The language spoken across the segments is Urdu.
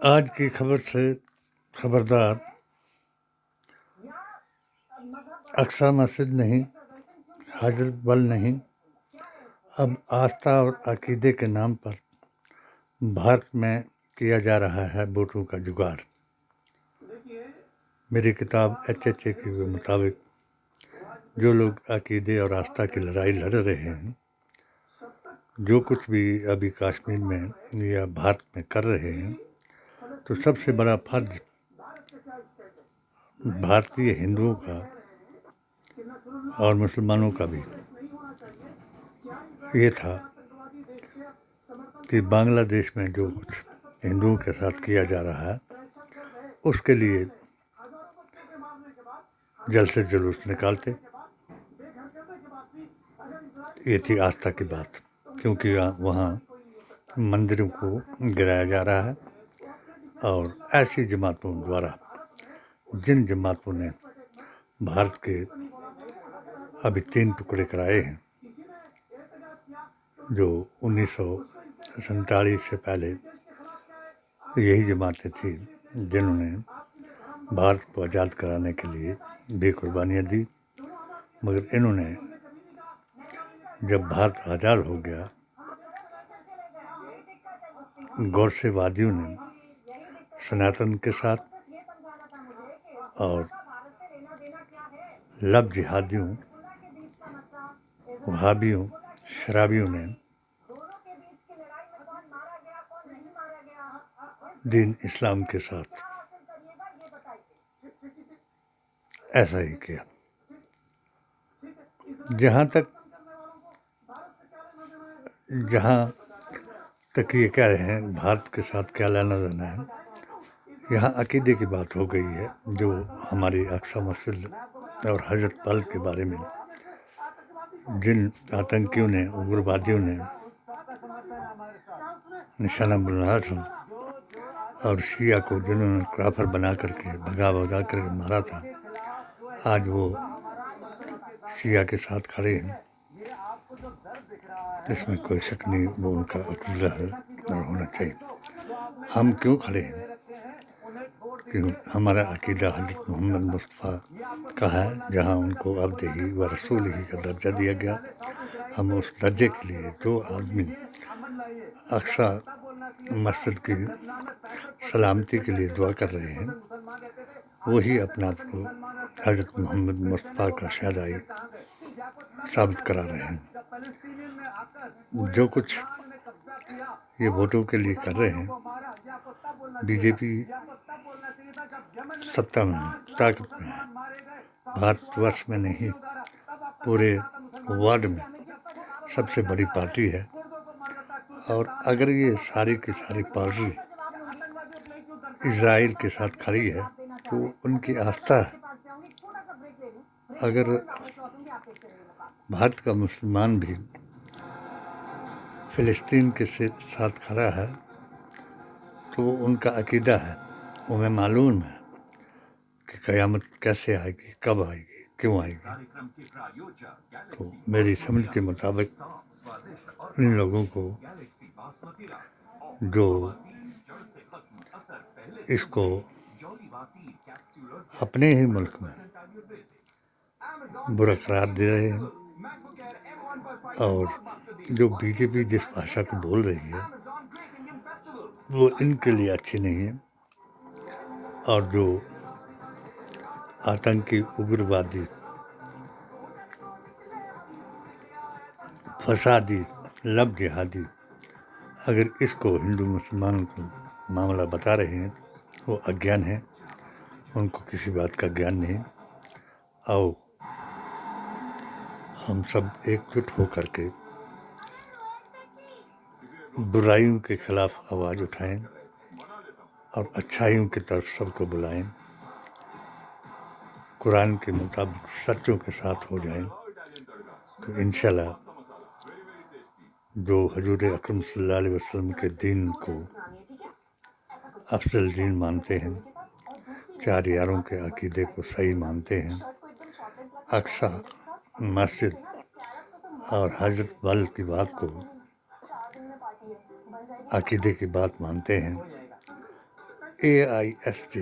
آج کی خبر سے خبردار، اقصی مسجد نہیں، حضرت بل نہیں، اب آستھا اور عقیدے کے نام پر بھارت میں کیا جا رہا ہے ووٹوں کا جگاڑ۔ میری کتاب HHA کے مطابق جو لوگ عقیدے اور آستھا کی لڑائی لڑ رہے ہیں، جو کچھ بھی ابھی کشمیر میں یا بھارت میں کر رہے ہیں، تو سب سے بڑا فرض بھارتی ہندوؤں کا اور مسلمانوں کا بھی یہ تھا کہ بنگلہ دیش میں جو کچھ ہندوؤں کے ساتھ کیا جا رہا ہے اس کے لیے جلد سے جلوس نکالتے۔ یہ تھی آستھا کی بات، کیونکہ وہاں مندروں کو گرایا جا رہا ہے، اور ایسی جماعتوں دوارا جن جماعتوں نے بھارت کے ابھی 3 ٹکڑے کرائے ہیں، جو 1947 سے پہلے یہی جماعتیں تھیں جنہوں نے بھارت کو آزاد کرانے کے لیے بھی قربانیاں دی، مگر انہوں نے جب بھارت آزاد ہو گیا، گوڈسے وادیوں نے سناتن کے ساتھ اور لب جہادیوں، وہابیوں، شرابیوں نے دین اسلام کے ساتھ ایسا ہی کیا۔ جہاں تک یہ کہہ رہے ہیں بھارت کے ساتھ کیا لینا دینا ہے، یہاں عقیدے کی بات ہو گئی ہے، جو ہماری اقصی مسجد اور حضرت بل کے بارے میں جن آتنکیوں نے، اگروادیوں نے نشانہ بنایا تھا، اور شیعہ کو جنہوں نے کافر بنا کر کے بھگا کر مارا تھا، آج وہ شیعہ کے ساتھ کھڑے ہیں۔ اس میں کوئی شک نہیں، وہ ان کا عقیدہ ہے اور ہونا چاہیے۔ ہم کیوں کھڑے ہیں؟ کہ ہمارا عقیدہ حضرت محمد مصطفیٰ کا ہے، جہاں ان کو عبد ہی و رسول ہی کا درجہ دیا گیا۔ ہم اس درجے کے لیے جو آدمی اقصی مسجد کی سلامتی کے لیے دعا کر رہے ہیں، وہی اپنا آپ کو حضرت محمد مصطفیٰ کا شہدائی ثابت کرا رہے ہیں۔ جو کچھ یہ ووٹوں کے لیے کر رہے ہیں، بی جے پی ستہ میں ہے، طاقت میں ہے، بھارت ورش میں نہیں، پورے ورلڈ میں سب سے بڑی پارٹی ہے۔ اور اگر یہ ساری کی ساری پارٹی اسرائیل کے ساتھ کھڑی ہے تو ان کی آستھا ہے۔ اگر بھارت کا مسلمان بھی فلسطین کے ساتھ کھڑا ہے تو ان کا عقیدہ ہے، انہیں معلوم ہے کہ قیامت کیسے آئے گی، کب آئے گی، کیوں آئے گی۔ تو میری سمجھ کے مطابق ان لوگوں کو جو اس کو اپنے ہی ملک میں برا قرار دے رہے ہیں، اور جو بی جے پی جس بھاشا کو بول رہی ہے وہ ان کے لیے اچھی نہیں ہے، اور جو آتنکی، اگروادی، فسادی، لب جہادی اگر اس کو ہندو مسلمان کو معاملہ بتا رہے ہیں، وہ اگیان ہے، ان کو کسی بات کا گیان نہیں۔ آؤ ہم سب ایک جٹ ہو کر کے برائیوں کے خلاف آواز اٹھائیں اور اچھائیوں کی طرف سب کو بلائیں، قرآن کے مطابق سچوں کے ساتھ ہو جائیں، تو انشاءاللہ جو حضور اکرم صلی اللہ علیہ وسلم کے دین کو افضل دین مانتے ہیں، 4 یاروں کے عقیدے کو صحیح مانتے ہیں، اقصی مسجد اور حضرت بل کی بات کو عقیدے کی بات مانتے ہیں، AISJ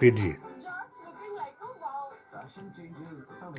PDA